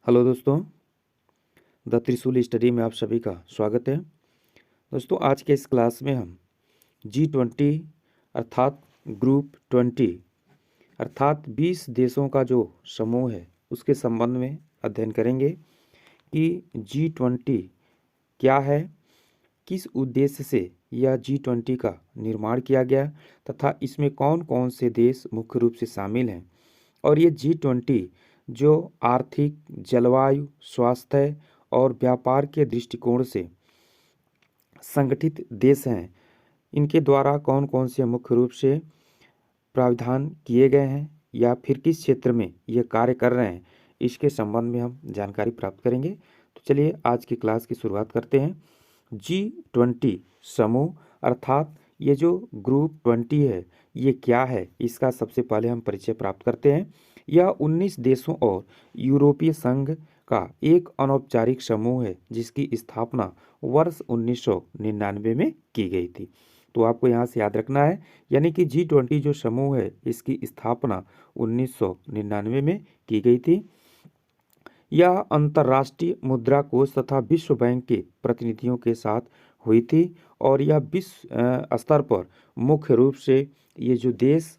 Hello दोस्तों, the त्रिशूल study में आप सभी का स्वागत है। दोस्तों, आज के इस क्लास में हम G20 अर्थात ग्रुप 20 अर्थात 20 देशों का जो समूह है उसके संबंध में अध्ययन करेंगे कि G20 क्या है, किस उद्देश्य से यह G20 का निर्माण किया गया तथा इसमें कौन कौन से देश मुख्य रूप से शामिल हैं और ये G20 जो आर्थिक, जलवायु, स्वास्थ्य और व्यापार के दृष्टिकोण से संगठित देश हैं, इनके द्वारा कौन कौन से मुख्य रूप से प्रावधान किए गए हैं या फिर किस क्षेत्र में ये कार्य कर रहे हैं, इसके संबंध में हम जानकारी प्राप्त करेंगे। तो चलिए आज की क्लास की शुरुआत करते हैं। G20 समूह अर्थात ये जो ग्रुप 20 है ये क्या है, इसका सबसे पहले हम परिचय प्राप्त करते हैं। यह 19 देशों और यूरोपीय संघ का एक अनौपचारिक समूह है जिसकी स्थापना वर्ष 1999 में की गई थी। तो आपको यहाँ से याद रखना है, यानी कि G20 जो समूह है इसकी स्थापना 1999 में की गई थी। यह अंतर्राष्ट्रीय मुद्रा कोष तथा विश्व बैंक के प्रतिनिधियों के साथ हुई थी और यह विश्व स्तर पर मुख्य रूप से ये जो देश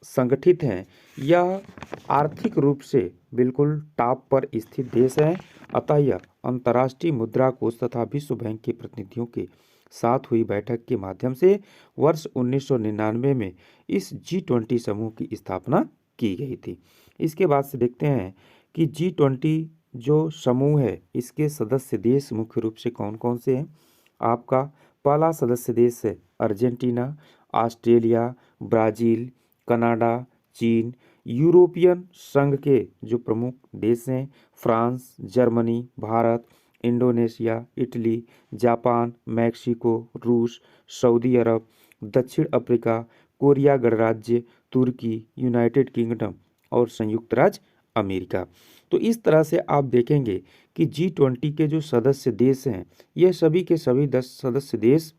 संगठित हैं यह आर्थिक रूप से बिल्कुल टॉप पर स्थित देश हैं। अतः यह अंतर्राष्ट्रीय मुद्रा कोष तथा विश्व बैंक के प्रतिनिधियों के साथ हुई बैठक के माध्यम से वर्ष 1999 में इस G20 समूह की स्थापना की गई थी। इसके बाद से देखते हैं कि G20 जो समूह है इसके सदस्य देश मुख्य रूप से कौन कौन से हैं। आपका पहला सदस्य देश है अर्जेंटीना, ऑस्ट्रेलिया, ब्राज़ील, कनाडा, चीन। यूरोपियन संघ के जो प्रमुख देश हैं France, Germany, Bharat, Indonesia, Italy, Japan, Mexico, रूस, सऊदी अरब, दक्षिण अफ्रीका, कोरिया गणराज्य, तुर्की, यूनाइटेड किंगडम और संयुक्त राज्य अमेरिका। तो इस तरह से आप देखेंगे कि G20 के जो सदस्य देश हैं ये सभी के सभी 10 सदस्य देश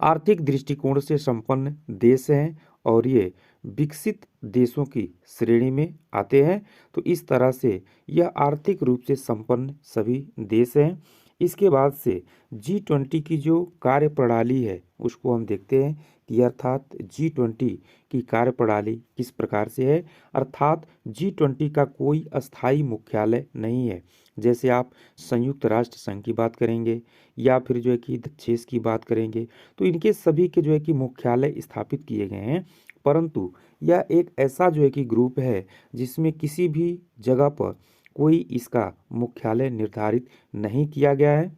आर्थिक दृष्टिकोण से संपन्न देश हैं और ये विकसित देशों की श्रेणी में आते हैं। तो इस तरह से यह आर्थिक रूप से संपन्न सभी देश हैं। इसके बाद से G20 की जो कार्यप्रणाली है उसको हम देखते हैं कि अर्थात G20 की कार्यप्रणाली किस प्रकार से है। अर्थात G20 का कोई अस्थायी मुख्यालय नहीं है। जैसे आप संयुक्त राष्ट्र संघ की बात करेंगे या फिर जो है कि दक्षेस की बात करेंगे तो इनके सभी के जो है कि मुख्यालय स्थापित किए गए हैं, परंतु यह एक ऐसा जो है कि ग्रुप है जिसमें किसी भी जगह पर कोई इसका मुख्यालय निर्धारित नहीं किया गया है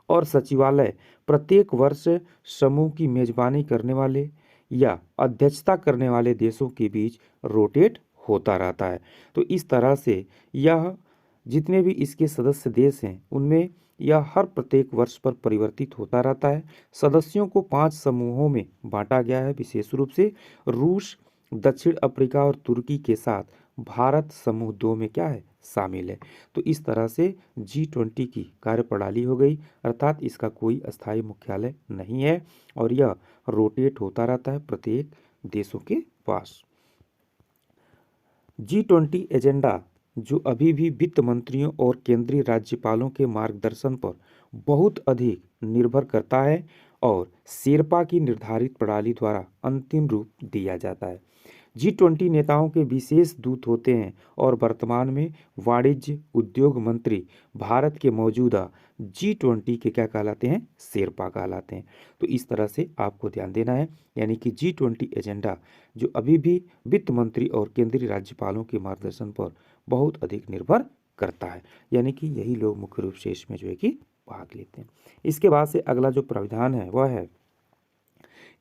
और सचिवालय प्रत्येक वर्ष समूह की मेजबानी करने वाले या अध्यक्षता करने वाले देशों के बीच रोटेट होता रहता है। तो इस तरह से यह जितने भी इसके सदस्य देश हैं उनमें यह हर प्रत्येक वर्ष पर परिवर्तित होता रहता है। सदस्यों को 5 समूहों में बांटा गया है, विशेष रूप से रूस, दक्षिण अफ्रीका और तुर्की के साथ भारत समूह 2 में क्या है शामिल है। तो इस तरह से G20 की कार्यप्रणाली हो गई, अर्थात इसका कोई अस्थायी मुख्यालय नहीं है और यह रोटेट होता रहता है प्रत्येक देशों के पास। G20 एजेंडा जो अभी भी वित्त मंत्रियों और केंद्रीय राज्यपालों के मार्गदर्शन पर बहुत अधिक निर्भर करता है और शेरपा की निर्धारित प्रणाली द्वारा अंतिम रूप दिया जाता है। G20 नेताओं के विशेष दूत होते हैं और वर्तमान में वाणिज्य उद्योग मंत्री भारत के मौजूदा G20 के क्या कहलाते हैं, शेरपा कहलाते हैं। तो इस तरह से आपको ध्यान देना है, यानी कि G20 एजेंडा जो अभी भी वित्त मंत्री और केंद्रीय राज्यपालों के मार्गदर्शन पर बहुत अधिक निर्भर करता है, यानी कि यही लोग मुख्य रूप से इसमें जो है कि भाग लेते हैं। इसके बाद से अगला जो प्रावधान है वह है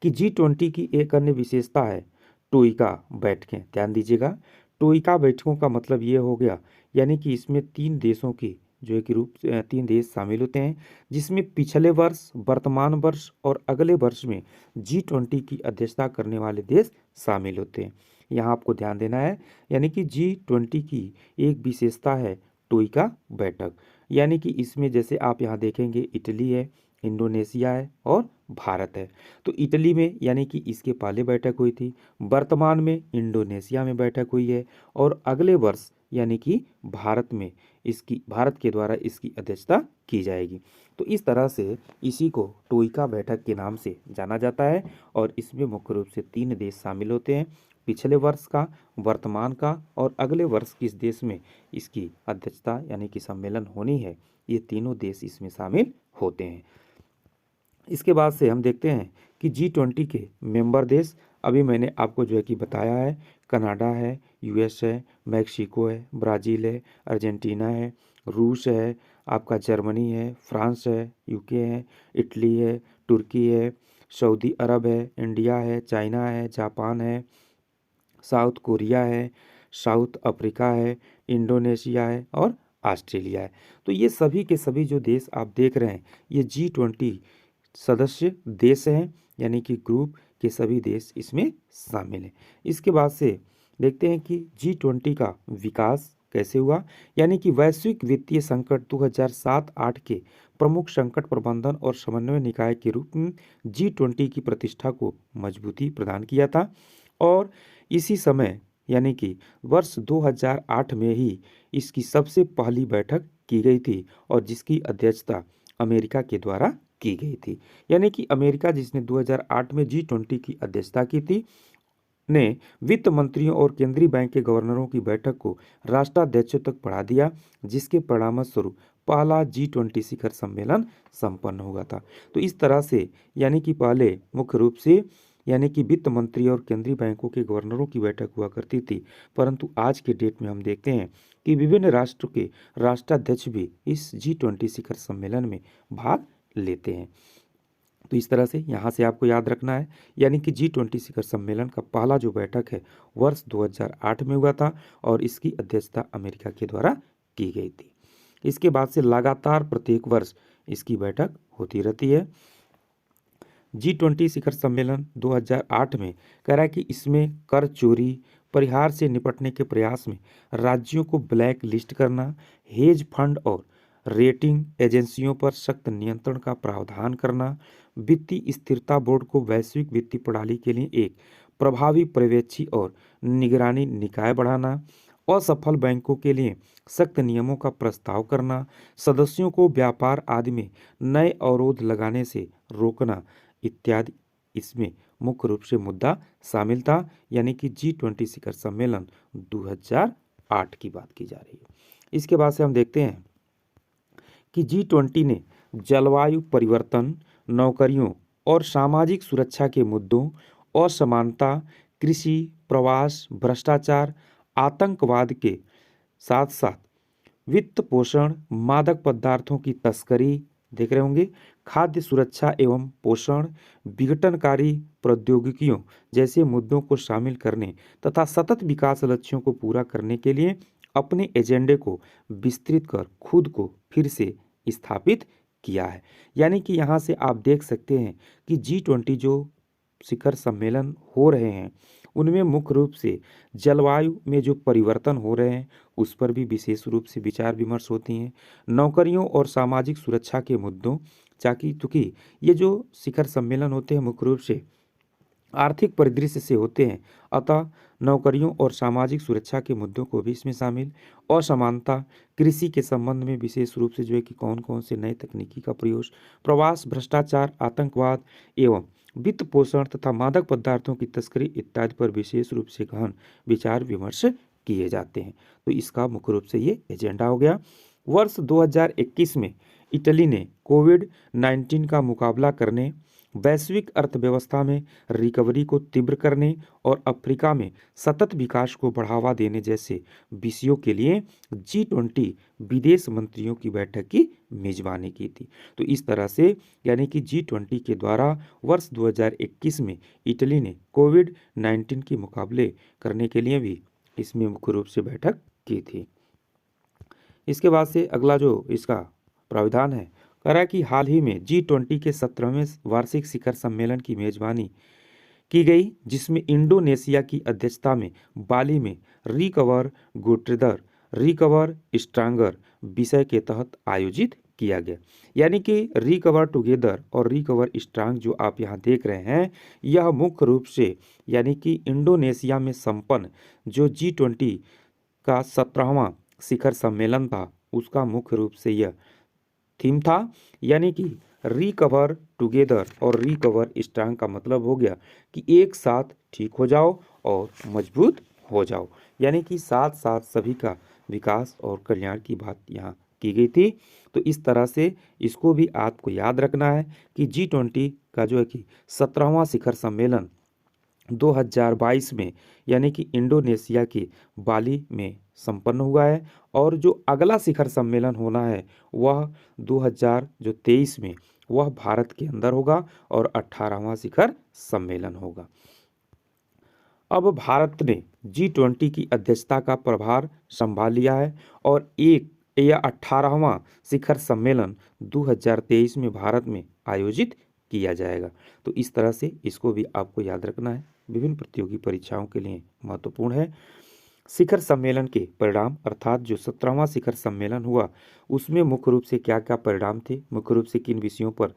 कि G20 की एक अन्य विशेषता है टोइका बैठकें। ध्यान दीजिएगा, टोइका बैठकों का मतलब ये हो गया, यानी कि इसमें 3 देशों की जो है कि 3 देश शामिल होते हैं जिसमें पिछले वर्ष, वर्तमान वर्ष और अगले वर्ष में G20 की अध्यक्षता करने वाले देश शामिल होते हैं। यहाँ आपको ध्यान देना है, यानी कि G20 की एक विशेषता है टोइका बैठक, यानी कि इसमें जैसे आप यहाँ देखेंगे इटली है, इंडोनेशिया है और भारत है। तो इटली में यानी कि इसके पहले बैठक हुई थी, वर्तमान में इंडोनेशिया में बैठक हुई है और अगले वर्ष यानी कि भारत के द्वारा इसकी अध्यक्षता की जाएगी। तो इस तरह से इसी को टोइका बैठक के नाम से जाना जाता है और इसमें मुख्य रूप से 3 देश शामिल होते हैं, पिछले वर्ष का, वर्तमान का और अगले वर्ष किस देश में इसकी अध्यक्षता यानी कि सम्मेलन होनी है, ये तीनों देश इसमें शामिल होते हैं। इसके बाद से हम देखते हैं कि G20 के मेंबर देश, अभी मैंने आपको जो है कि बताया है, कनाडा है, यूएस है, मैक्सिको है, ब्राज़ील है, अर्जेंटीना है, रूस है, आपका जर्मनी है, फ्रांस है, यूके है, इटली है, तुर्की है, सऊदी अरब है, इंडिया है, चाइना है, जापान है, साउथ कोरिया है, साउथ अफ्रीका है, इंडोनेशिया है और ऑस्ट्रेलिया है। तो ये सभी के सभी जो देश आप देख रहे हैं, ये G20 सदस्य देश हैं, यानी कि ग्रुप के सभी देश इसमें शामिल हैं। इसके बाद से देखते हैं कि G20 का विकास कैसे हुआ, यानी कि वैश्विक वित्तीय संकट 2007-8 के प्रमुख संकट प्रबंधन और समन्वय निकाय के रूप में G20 की प्रतिष्ठा को मजबूती प्रदान किया था और इसी समय यानी कि वर्ष 2008 में ही इसकी सबसे पहली बैठक की गई थी और जिसकी अध्यक्षता अमेरिका के द्वारा की गई थी। यानी कि अमेरिका, जिसने 2008 में G20 की अध्यक्षता की थी, ने वित्त मंत्रियों और केंद्रीय बैंक के गवर्नरों की बैठक को राष्ट्राध्यक्षों तक बढ़ा दिया, जिसके परिणामस्वरूप पहला G20 शिखर सम्मेलन संपन्न हुआ था। तो इस तरह से यानी कि पहले मुख्य रूप से यानी कि वित्त मंत्री और केंद्रीय बैंकों के गवर्नरों की बैठक हुआ करती थी, परंतु आज के डेट में हम देखते हैं कि विभिन्न राष्ट्रों के राष्ट्राध्यक्ष भी इस G20 शिखर सम्मेलन में भाग लेते हैं। तो इस तरह से यहाँ से आपको याद रखना है, यानी कि G20 शिखर सम्मेलन का पहला जो बैठक है वर्ष 2008 में हुआ था और इसकी अध्यक्षता अमेरिका के द्वारा की गई थी। इसके बाद से लगातार प्रत्येक वर्ष इसकी बैठक होती रहती है। G20 शिखर सम्मेलन 2008 में कह रहा है कि इसमें कर चोरी परिहार से निपटने के प्रयास में राज्यों को ब्लैक लिस्ट करना, हेज फंड और रेटिंग एजेंसियों पर सख्त नियंत्रण का प्रावधान करना, वित्तीय स्थिरता बोर्ड को वैश्विक वित्तीय प्रणाली के लिए एक प्रभावी पर्यवेक्षी और निगरानी निकाय बढ़ाना, असफल बैंकों के लिए सख्त नियमों का प्रस्ताव करना, सदस्यों को व्यापार आदि में नए अवरोध लगाने से रोकना इत्यादि इसमें मुख्य रूप से मुद्दा शामिल था। यानी कि G20 शिखर सम्मेलन 2008 की बात की जा रही है। इसके बाद से हम देखते हैं कि G20 ने जलवायु परिवर्तन, नौकरियों और सामाजिक सुरक्षा के मुद्दों, असमानता, कृषि, प्रवास, भ्रष्टाचार, आतंकवाद के साथ साथ वित्त पोषण, मादक पदार्थों की तस्करी, देख रहे होंगे, खाद्य सुरक्षा एवं पोषण, विघटनकारी प्रौद्योगिकियों जैसे मुद्दों को शामिल करने तथा सतत विकास लक्ष्यों को पूरा करने के लिए अपने एजेंडे को विस्तृत कर खुद को फिर से स्थापित किया है। यानी कि यहाँ से आप देख सकते हैं कि G20 जो शिखर सम्मेलन हो रहे हैं उनमें मुख्य रूप से जलवायु में जो परिवर्तन हो रहे हैं उस पर भी विशेष रूप से विचार विमर्श होती हैं, नौकरियों और सामाजिक सुरक्षा के मुद्दों, चूँकि ये जो शिखर सम्मेलन होते हैं मुख्य रूप से आर्थिक परिदृश्य से होते हैं, अतः नौकरियों और सामाजिक सुरक्षा के मुद्दों को भी इसमें शामिल, असमानता, कृषि के संबंध में विशेष रूप से जो है कि कौन कौन से नए तकनीकी का प्रयोग, प्रवास, भ्रष्टाचार, आतंकवाद एवं वित्त पोषण तथा मादक पदार्थों की तस्करी इत्यादि पर विशेष रूप से गहन विचार विमर्श किए जाते हैं। तो इसका मुख्य रूप से ये एजेंडा हो गया। वर्ष 2021 में इटली ने कोविड-19 का मुकाबला करने, वैश्विक अर्थव्यवस्था में रिकवरी को तीव्र करने और अफ्रीका में सतत विकास को बढ़ावा देने जैसे विषयों के लिए G20 विदेश मंत्रियों की बैठक की मेजबानी की थी। तो इस तरह से यानी कि G20 के द्वारा वर्ष 2021 में इटली ने कोविड-19 के मुकाबले करने के लिए भी इसमें मुख्य रूप से बैठक की थी। इसके बाद से अगला जो इसका प्रावधान है, कह रहा है कि हाल ही में G20 के 17वें वार्षिक शिखर सम्मेलन की मेजबानी की गई, जिसमें इंडोनेशिया की अध्यक्षता में बाली में रिकवर टुगेदर, रिकवर स्ट्रांगर विषय के तहत आयोजित किया गया। यानी कि रिकवर टुगेदर और रिकवर स्ट्रांग जो आप यहाँ देख रहे हैं, यह मुख्य रूप से यानी कि इंडोनेशिया में संपन्न जो G20 का 17वां शिखर सम्मेलन था उसका मुख्य रूप से यह थीम था, यानी कि रिकवर टुगेदर और रिकवर स्ट्रांग का मतलब हो गया कि एक साथ ठीक हो जाओ और मजबूत हो जाओ, यानी कि साथ साथ सभी का विकास और कल्याण की बात यहाँ की गई थी। तो इस तरह से इसको भी आपको याद रखना है कि G20 का जो है कि 17वां शिखर सम्मेलन 2022 में यानी कि इंडोनेशिया के बाली में संपन्न हुआ है, और जो अगला शिखर सम्मेलन होना है वह 2023 में वह भारत के अंदर होगा और 18वां शिखर सम्मेलन होगा। अब भारत ने G20 की अध्यक्षता का प्रभार संभाल लिया है और यह 18वां शिखर सम्मेलन 2023 में भारत में आयोजित किया जाएगा। तो इस तरह से इसको भी आपको याद रखना है, विभिन्न प्रतियोगी परीक्षाओं के लिए महत्वपूर्ण है। शिखर सम्मेलन के परिणाम अर्थात जो 17वां शिखर सम्मेलन हुआ उसमें मुख्य रूप से क्या क्या परिणाम थे, मुख्य रूप से किन विषयों पर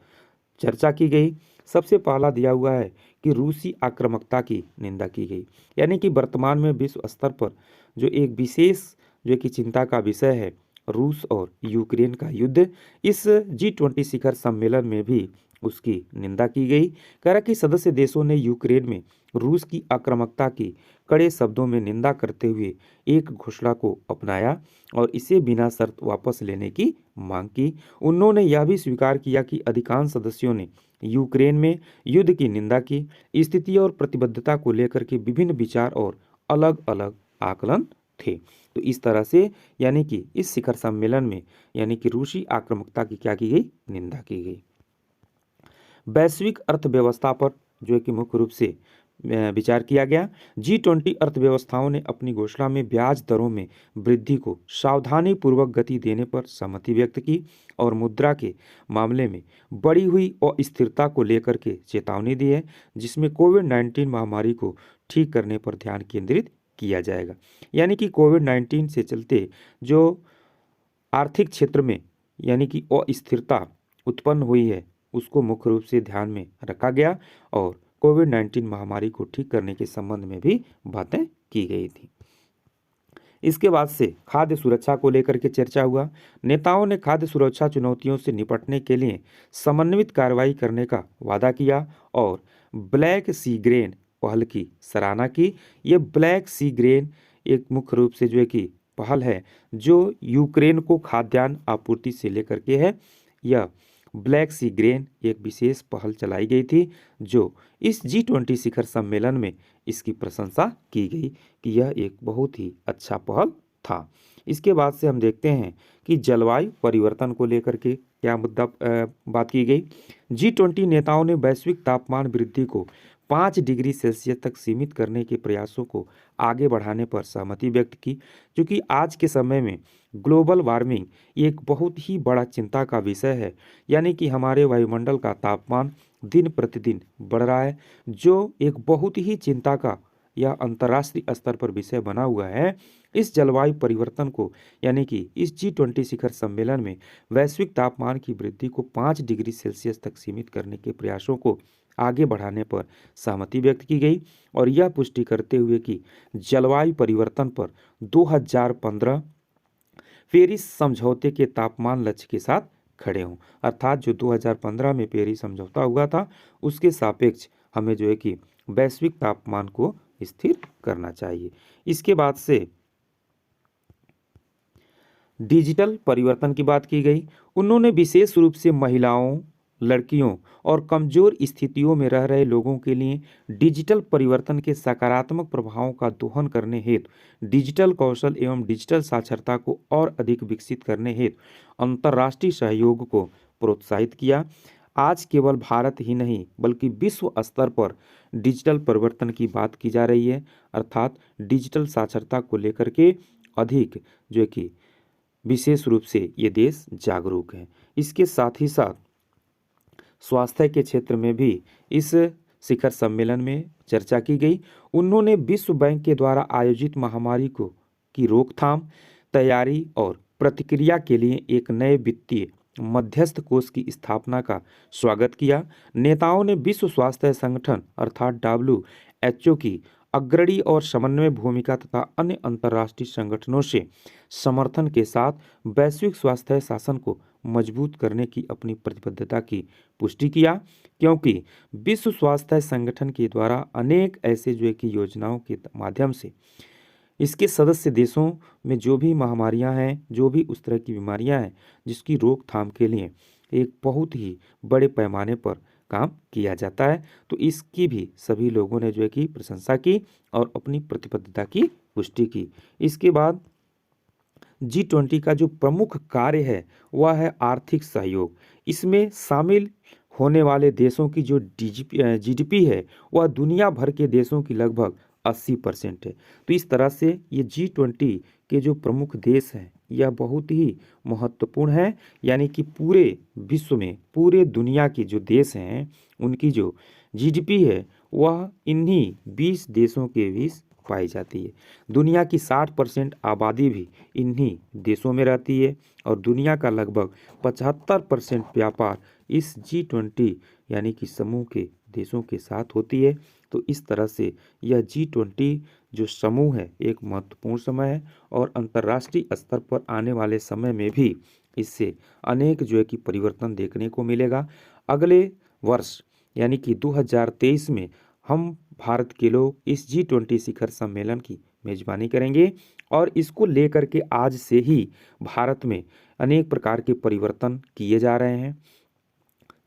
चर्चा की गई। सबसे पहला दिया हुआ है कि रूसी आक्रामकता की निंदा की गई, यानी कि वर्तमान में विश्व स्तर पर जो एक विशेष जो कि चिंता का विषय है रूस और यूक्रेन का युद्ध, इस G20 शिखर सम्मेलन में भी उसकी निंदा की गई। कह रहा कि सदस्य देशों ने यूक्रेन में रूस की आक्रामकता की कड़े शब्दों में निंदा करते हुए एक घोषणा को अपनाया और इसे बिना शर्त वापस लेने की मांग की। उन्होंने यह भी स्वीकार किया कि अधिकांश सदस्यों ने यूक्रेन में युद्ध की निंदा की। स्थिति और प्रतिबद्धता को लेकर के विभिन्न विचार और अलग अलग आकलन थे। तो इस तरह से यानी कि इस शिखर सम्मेलन में यानी कि रूसी आक्रामकता की क्या की गई, निंदा की गई। वैश्विक अर्थव्यवस्था पर जो है कि मुख्य रूप से विचार किया गया। G20 अर्थव्यवस्थाओं ने अपनी घोषणा में ब्याज दरों में वृद्धि को सावधानी पूर्वक गति देने पर सहमति व्यक्त की और मुद्रा के मामले में बढ़ी हुई अस्थिरता को लेकर के चेतावनी दी है, जिसमें कोविड-19 महामारी को ठीक करने पर ध्यान केंद्रित किया जाएगा। यानी कि कोविड-19 से चलते जो आर्थिक क्षेत्र में यानी कि अस्थिरता उत्पन्न हुई है उसको मुख्य रूप से ध्यान में रखा गया और कोविड-19 महामारी को ठीक करने के संबंध में भी बातें की गई थी। इसके बाद से खाद्य सुरक्षा को लेकर के चर्चा हुआ। नेताओं ने खाद्य सुरक्षा चुनौतियों से निपटने के लिए समन्वित कार्रवाई करने का वादा किया और ब्लैक सी ग्रेन पहल की सराहना की। ये ब्लैक सी ग्रेन एक मुख्य रूप से जो है कि पहल है जो यूक्रेन को खाद्यान्न आपूर्ति से लेकर के है। यह ब्लैक सी ग्रेन एक विशेष पहल चलाई गई थी जो इस G20 शिखर सम्मेलन में इसकी प्रशंसा की गई कि यह एक बहुत ही अच्छा पहल था। इसके बाद से हम देखते हैं कि जलवायु परिवर्तन को लेकर के क्या मुद्दा बात की गई। G20 नेताओं ने वैश्विक तापमान वृद्धि को 5 डिग्री सेल्सियस तक सीमित करने के प्रयासों को आगे बढ़ाने पर सहमति व्यक्त की, क्योंकि आज के समय में ग्लोबल वार्मिंग एक बहुत ही बड़ा चिंता का विषय है। यानी कि हमारे वायुमंडल का तापमान दिन प्रतिदिन बढ़ रहा है, जो एक बहुत ही चिंता का यह अंतर्राष्ट्रीय स्तर पर विषय बना हुआ है। इस जलवायु परिवर्तन को यानी कि इस G20 शिखर सम्मेलन में वैश्विक तापमान की वृद्धि को 5 डिग्री सेल्सियस तक सीमित करने के प्रयासों को आगे बढ़ाने पर सहमति व्यक्त की गई और यह पुष्टि करते हुए कि जलवायु परिवर्तन पर 2015 पेरिस समझौते के तापमान लक्ष्य के साथ खड़े हों, अर्थात जो 2015 में पेरिस समझौता हुआ था उसके सापेक्ष हमें जो है कि वैश्विक तापमान को स्थिर करना चाहिए। इसके बाद से डिजिटल परिवर्तन की बात की गई। उन्होंने विशेष रूप से महिलाओं, लड़कियों और कमजोर स्थितियों में रह रहे लोगों के लिए डिजिटल परिवर्तन के सकारात्मक प्रभावों का दोहन करने हेतु डिजिटल कौशल एवं डिजिटल साक्षरता को और अधिक विकसित करने हेतु अंतर्राष्ट्रीय सहयोग को प्रोत्साहित किया। आज केवल भारत ही नहीं बल्कि विश्व स्तर पर डिजिटल परिवर्तन की बात की जा रही है, अर्थात डिजिटल साक्षरता को लेकर के अधिक जो है कि विशेष रूप से ये देश जागरूक है। इसके साथ ही साथ स्वास्थ्य के क्षेत्र में भी इस शिखर सम्मेलन में चर्चा की गई। उन्होंने विश्व बैंक के द्वारा आयोजित महामारी की रोकथाम, तैयारी और प्रतिक्रिया के लिए एक नए वित्तीय मध्यस्थ कोष की स्थापना का स्वागत किया। नेताओं ने विश्व स्वास्थ्य संगठन अर्थात WHO की अग्रणी और समन्वय भूमिका तथा अन्य अंतर्राष्ट्रीय संगठनों से समर्थन के साथ वैश्विक स्वास्थ्य शासन को मजबूत करने की अपनी प्रतिबद्धता की पुष्टि किया, क्योंकि विश्व स्वास्थ्य संगठन के द्वारा अनेक ऐसे जो है कि योजनाओं के माध्यम से इसके सदस्य देशों में जो भी महामारियां हैं, जो भी उस तरह की बीमारियां हैं जिसकी रोकथाम के लिए एक बहुत ही बड़े पैमाने पर काम किया जाता है, तो इसकी भी सभी लोगों ने जो है कि प्रशंसा की और अपनी प्रतिबद्धता की पुष्टि की। इसके बाद G20 का जो प्रमुख कार्य है वह है आर्थिक सहयोग। इसमें शामिल होने वाले देशों की जो जीडीपी है वह दुनिया भर के देशों की लगभग 80% है। तो इस तरह से ये G20 के जो प्रमुख देश हैं यह बहुत ही महत्वपूर्ण है, यानी कि पूरे विश्व में, पूरे दुनिया के जो देश हैं उनकी जो जीडीपी है वह इन्हीं 20 देशों के बीच पाई जाती है। दुनिया की 60% आबादी भी इन्हीं देशों में रहती है और दुनिया का लगभग 75% व्यापार इस G20 यानी कि समूह के देशों के साथ होती है। तो इस तरह से यह G20 जो समूह है एक महत्वपूर्ण समय है और अंतर्राष्ट्रीय स्तर पर आने वाले समय में भी इससे अनेक जो है कि परिवर्तन देखने को मिलेगा। अगले वर्ष यानी कि 2023 में हम भारत के लोग इस G20 शिखर सम्मेलन की मेजबानी करेंगे और इसको लेकर के आज से ही भारत में अनेक प्रकार के परिवर्तन किए जा रहे हैं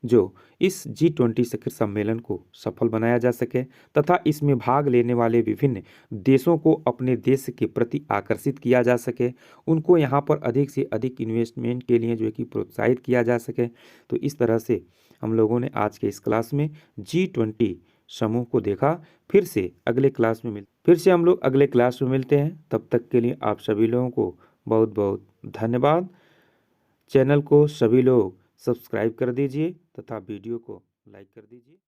जो इस G20 शिखर सम्मेलन को सफल बनाया जा सके तथा इसमें भाग लेने वाले विभिन्न देशों को अपने देश के प्रति आकर्षित किया जा सके, उनको यहाँ पर अधिक से अधिक इन्वेस्टमेंट के लिए जो है कि प्रोत्साहित किया जा सके। तो इस तरह से हम लोगों ने आज के इस क्लास में G20 समूह को देखा। फिर से हम लोग अगले क्लास में मिलते हैं। तब तक के लिए आप सभी लोगों को बहुत बहुत धन्यवाद। चैनल को सभी लोग सब्सक्राइब कर दीजिए तथा वीडियो को लाइक कर दीजिए।